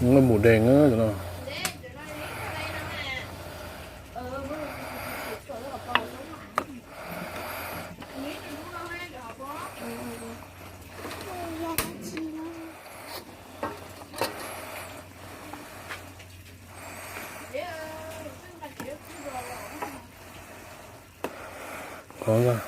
nó mù đèn á tụi nó có ra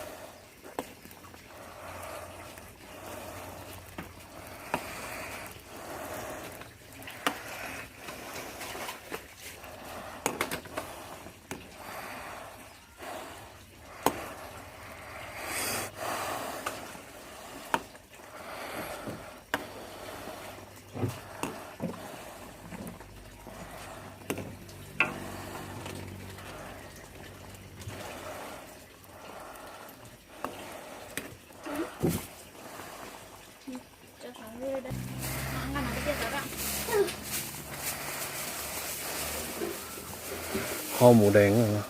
kho mù đèn rồi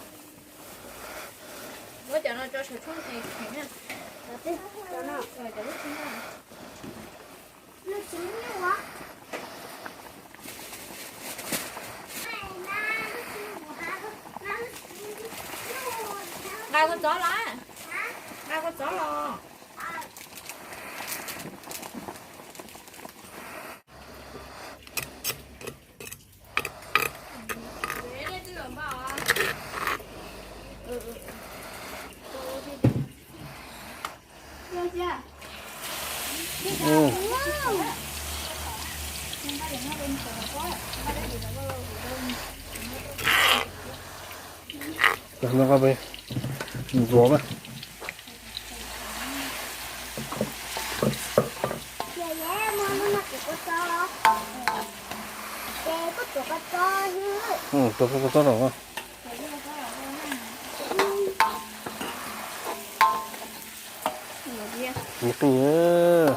bữa giờ nó cho sợi thuốc thì khỏe nha. Cho nó rồi cho nó chín ra. Nó chín nhiều quá. Đây con chó lá. Đây con chó lo. ừ. Nó có bên rúa mà tôi không có tốt rồi một cái nhớ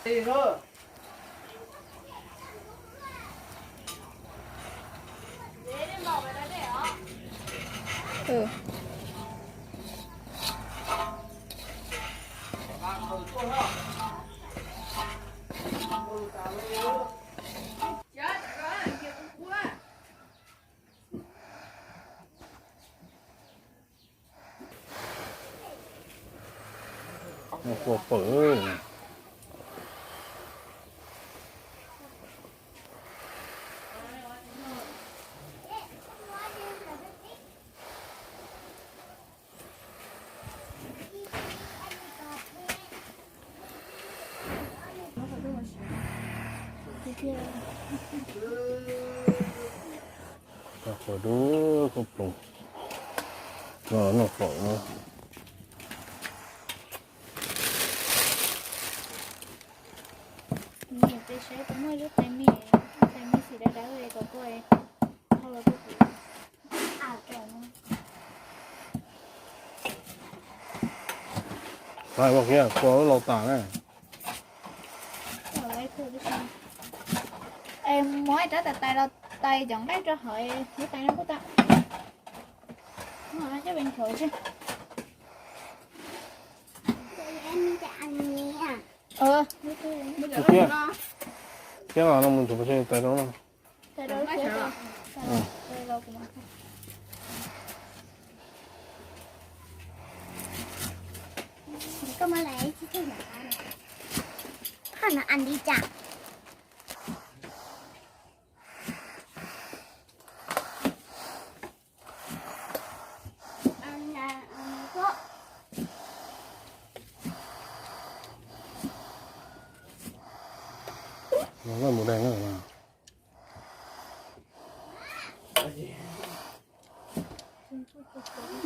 đi thôi. Ừ. một quả phở phở đố không phồng nó phở nó Nhiều cái sẽ cũng mới lúc tay mi thì đã về có cô ấy thôi là cô à chồng phảiบอกเนี่ยกลัวเราต่างอ่ะ rồi lấy thôi đi xem em mới trở tay tay đâu tay chọn cái cho hỏi với tay nó có ta nó chứ bên khỏi chứ นี้อ่ะ ไม่เดี๋ยว เพี้ย เนาะ เพี้ยเรามันถูกประเทศแต่ต้อง แต่เราเสียก่อนเราก็มา ก็มาไหลที่ที่ไหนข้าหน้าอันดีจังอันนั้นก็ มันก็หมูแดงก็มา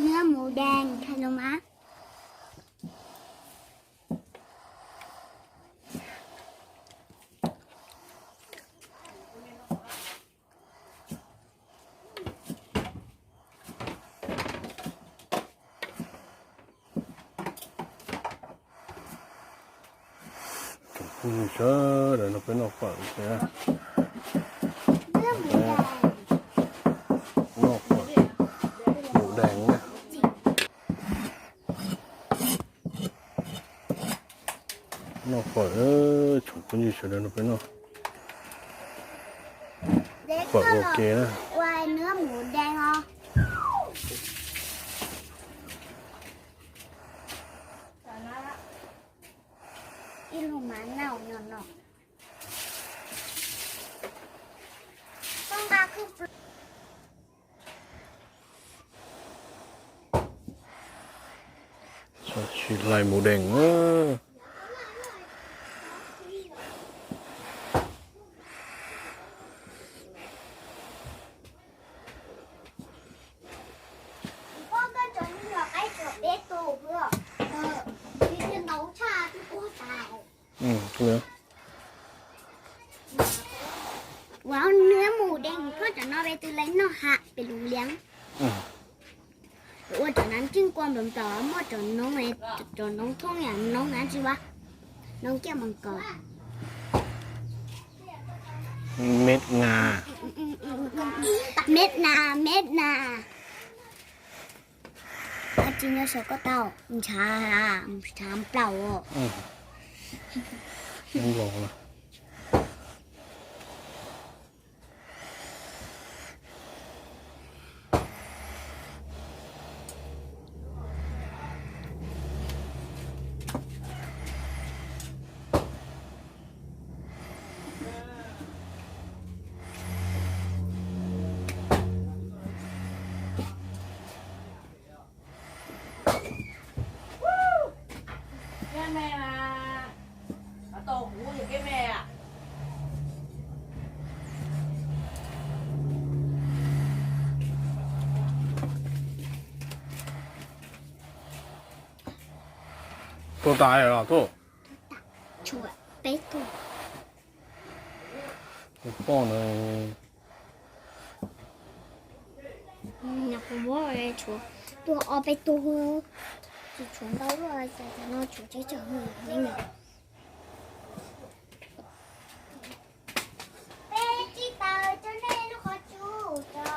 เนื้อหมูแดงขนมะ คุณเชื่อเดี๋ยวเราไปนอกฝั่งใช่ไหม เนื้อหมูแดง นอกฝั่งหมูแดงเนี่ยนอกฝั่งฉุกคุณเชื่อเดี๋ยวเราไปนอก เด็ก ฝั่ง ก็ โอ หรอ เคนะ วายเนื้อหมูแดงเหรออีลูกหมาเน่าเนาะต้องมาคือ ชีลายหมูแดงพ่อก็จะไม่อยากให้เกิดเด็กโตเพื่อที่จะน้องชาที่พ่อตาย เนื้อ ว้าวเนื้อหมูแดงพ่อจะนอนไปตื่นเลยเนาะฮะเป็นลุงเลี้ยงว่าจากนั้นจึงความแบบต่อว่าจนน้องเมย์จนน้องท่องอย่างน้องนั้นสิวะน้องแก้วมังกร เม็ดงา เม็ดนาอาจริงแล้วเขาก็เต่าชามเปล่าอ่ะ ไม่บอกนะตัวตายเหรอตัว ชัวร์เป๊ะถูก ป้อนเลย อยากผมว่าอะไรชัวร์ตัวเอาไปตัวจะชวนเราว่าจะนอนชัวร์จะจะหื้อนี่ไงเป๊ะจีตาจะเล่นขอจูจ้า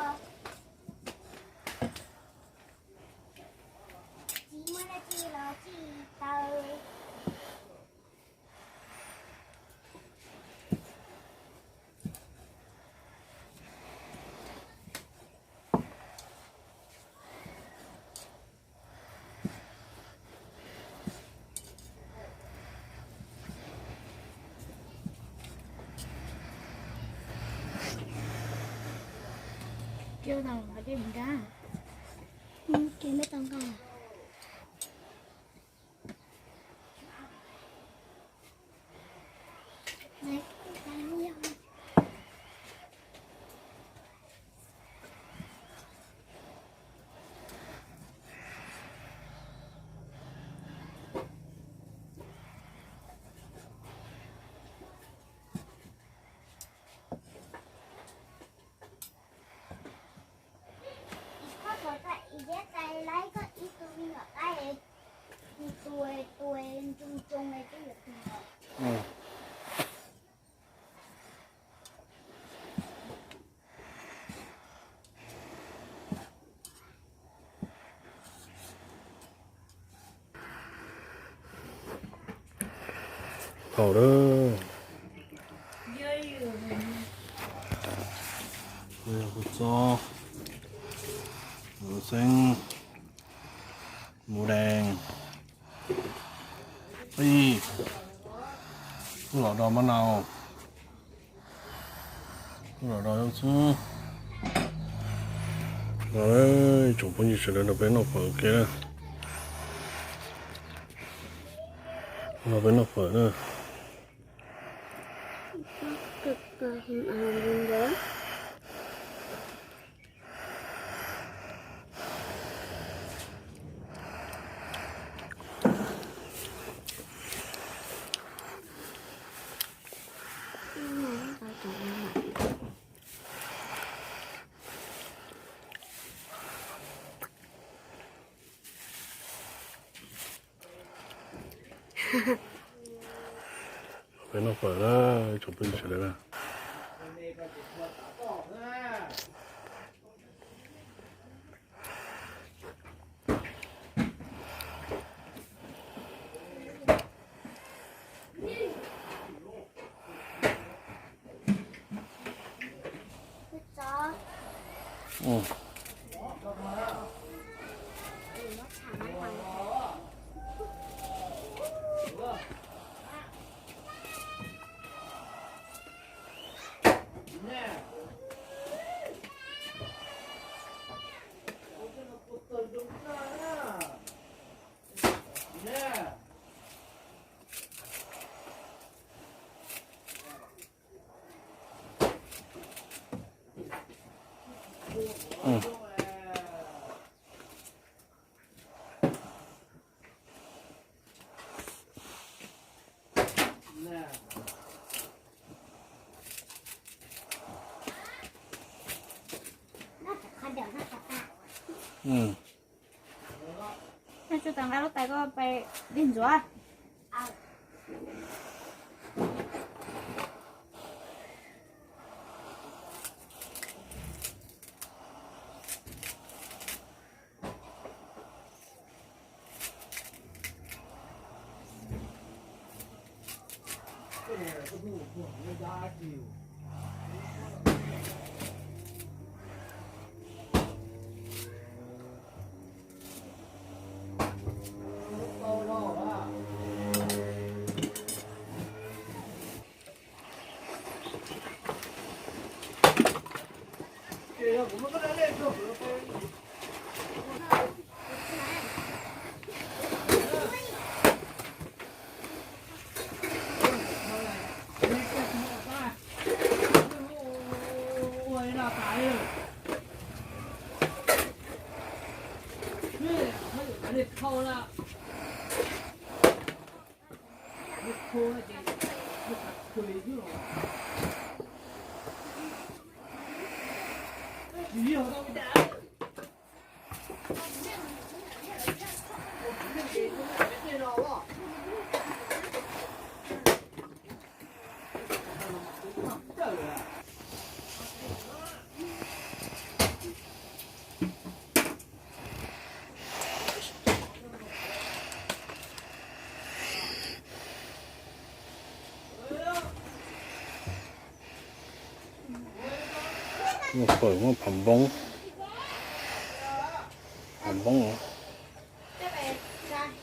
จีมันจีละจีตา เกี่ยวทางมาได้เหมือนกัน กินไม่ต้องกันไหนยัง ข้อต่อไปอีกใจไล่ก็อีกตัว khẩu đó đây là hột giò màu xanh màu đen đi lọ đỏ mã nào lọ đỏ yêu chứ rồi chụp bao nhiêu chuyện nó bên nó phở kia nó bên nó phở nữa cực hình đó bên nó phở đó chụp bao nhiêu chuyện đấy gió ừ. Ừ. nóจะขยับnóจะตา Ừ. ถ้าชุดต่างแล้วรถไฟก็ไปดิ้นจัว เอา 扣了，扣了这，亏去了。鱼好到不得。nó phở nó phẩm bông hả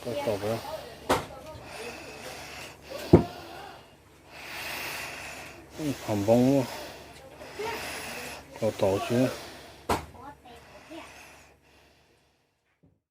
có tàu đó phẩm bông có tàu chứ